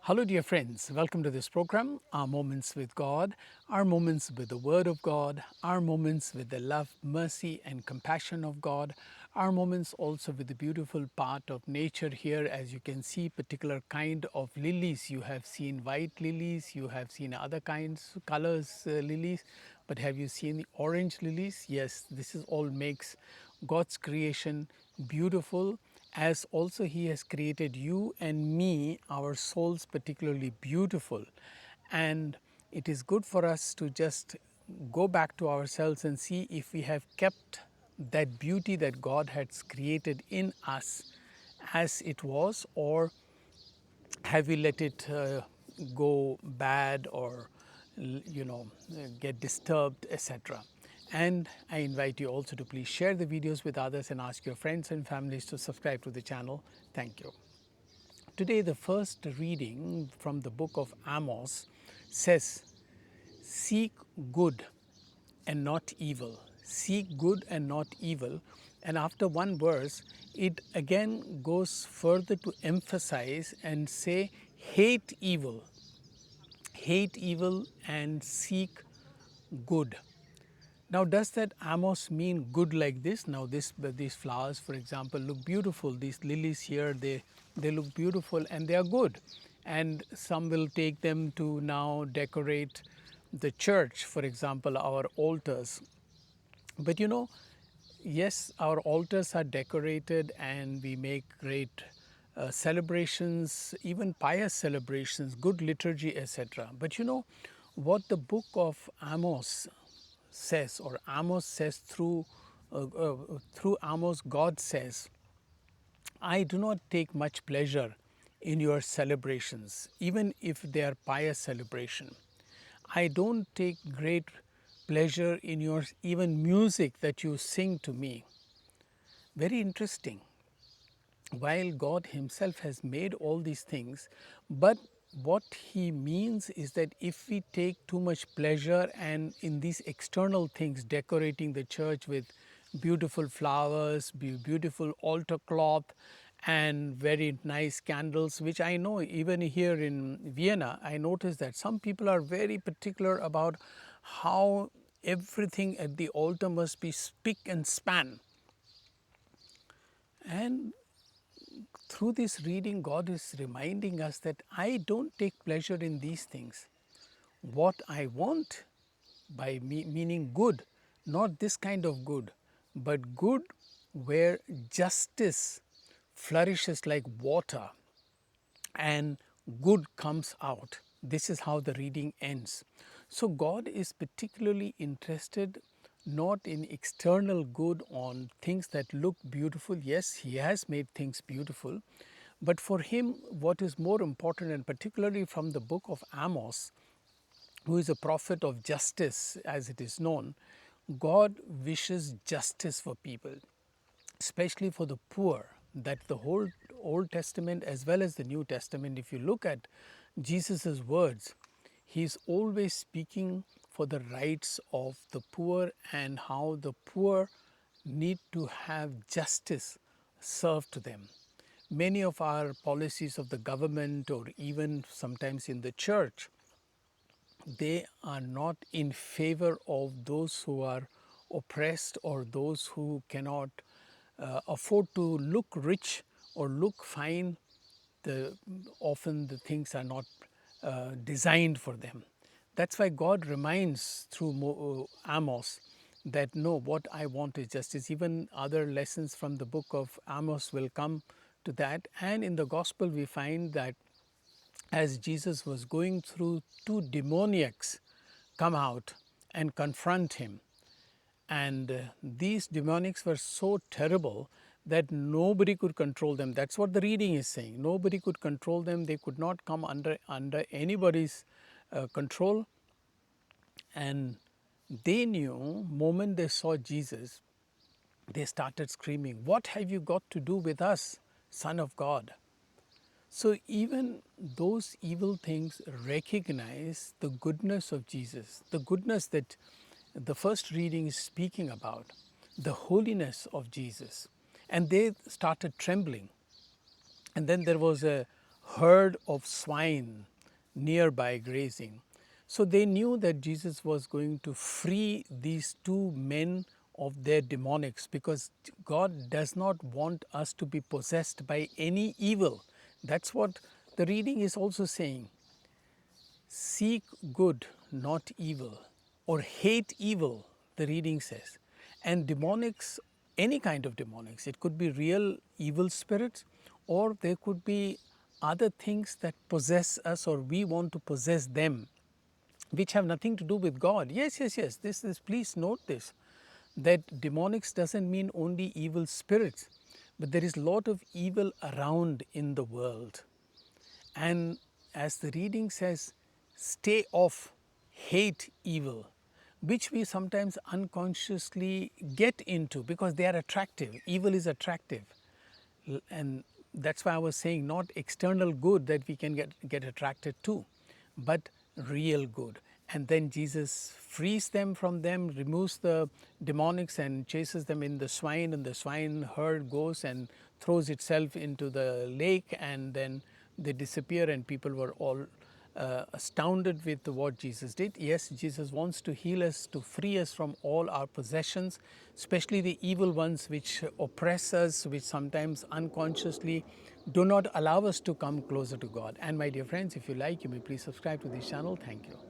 Hello, dear friends. Welcome to this program, Our Moments with God, our moments with the Word of God, our moments with the love, mercy, and compassion of God, our moments also with the beautiful part of nature here. As you can see, particular kind of lilies. You have seen white lilies, you have seen other kinds, colors lilies, but have you seen the orange lilies? Yes, this is all makes God's creation beautiful, as also He has created you and me, our souls particularly beautiful. And it is good for us to just go back to ourselves and see if we have kept that beauty that God has created in us as it was, or have we let it go bad, or get disturbed, etc. And I invite you also to please share the videos with others and ask your friends and families to subscribe to the channel. Thank you. Today the first reading from the book of Amos says, seek good and not evil. Seek good and not evil. And after one verse, it again goes further to emphasize and say, hate evil. Hate evil and seek good. Now, does that Amos mean good like this? Now, these flowers, for example, look beautiful. These lilies here, they look beautiful and they are good. And some will take them to now decorate the church, for example, our altars. But yes, our altars are decorated and we make great celebrations, even pious celebrations, good liturgy, etc. But what the book of Amos says, or Amos says through Amos, God says, I do not take much pleasure in your celebrations, even if they are pious celebration. I don't take great pleasure in your even music that you sing to me. Very interesting. While God Himself has made all these things, but what He means is that if we take too much pleasure and in these external things, decorating the church with beautiful flowers, beautiful altar cloth, and very nice candles, which I know even here in Vienna, I noticed that some people are very particular about how everything at the altar must be spick and span. And through this reading, God is reminding us that I don't take pleasure in these things. What I want, by meaning good, not this kind of good, but good where justice flourishes like water and good comes out. This is how the reading ends. So God is particularly interested not in external good, on things that look beautiful. Yes, He has made things beautiful, but for Him what is more important, and particularly from the book of Amos, who is a prophet of justice as it is known, God wishes justice for people, especially for the poor. That the whole Old Testament as well as the New Testament, if you look at Jesus' words, He is always speaking for the rights of the poor and how the poor need to have justice served to them. Many of our policies of the government, or even sometimes in the church, they are not in favor of those who are oppressed, or those who cannot afford to look rich or look fine. Often the things are not designed for them. That's why God reminds through Amos that no, what I want is justice. Even other lessons from the book of Amos will come to that. And in the gospel we find that as Jesus was going through, two demoniacs come out and confront Him. And these demoniacs were so terrible that nobody could control them. That's what the reading is saying. Nobody could control them. They could not come under anybody's control. And they knew, moment they saw Jesus, they started screaming, "What have you got to do with us, Son of God?" So even those evil things recognize the goodness of Jesus, the goodness that the first reading is speaking about, the holiness of Jesus. And they started trembling. And then there was a herd of swine nearby grazing. So they knew that Jesus was going to free these two men of their demonics, because God does not want us to be possessed by any evil. That's what the reading is also saying. Seek good, not evil, or hate evil, the reading says. And demonics, any kind of demonics, it could be real evil spirits, or there could be other things that possess us, or we want to possess them, which have nothing to do with God. Yes, yes, yes. Please note this, that demonics doesn't mean only evil spirits, but there is a lot of evil around in the world. And as the reading says, stay off, hate evil, which we sometimes unconsciously get into because they are attractive. Evil is attractive. And that's why I was saying not external good that we can get attracted to, but real good. And then Jesus frees them from them, removes the demonics and chases them in the swine, and the swine herd goes and throws itself into the lake, and then they disappear, and people were all astounded with what Jesus did. Yes, Jesus wants to heal us, to free us from all our possessions, especially the evil ones which oppress us, which sometimes unconsciously do not allow us to come closer to God. And my dear friends, if you like, you may please subscribe to this channel. Thank you.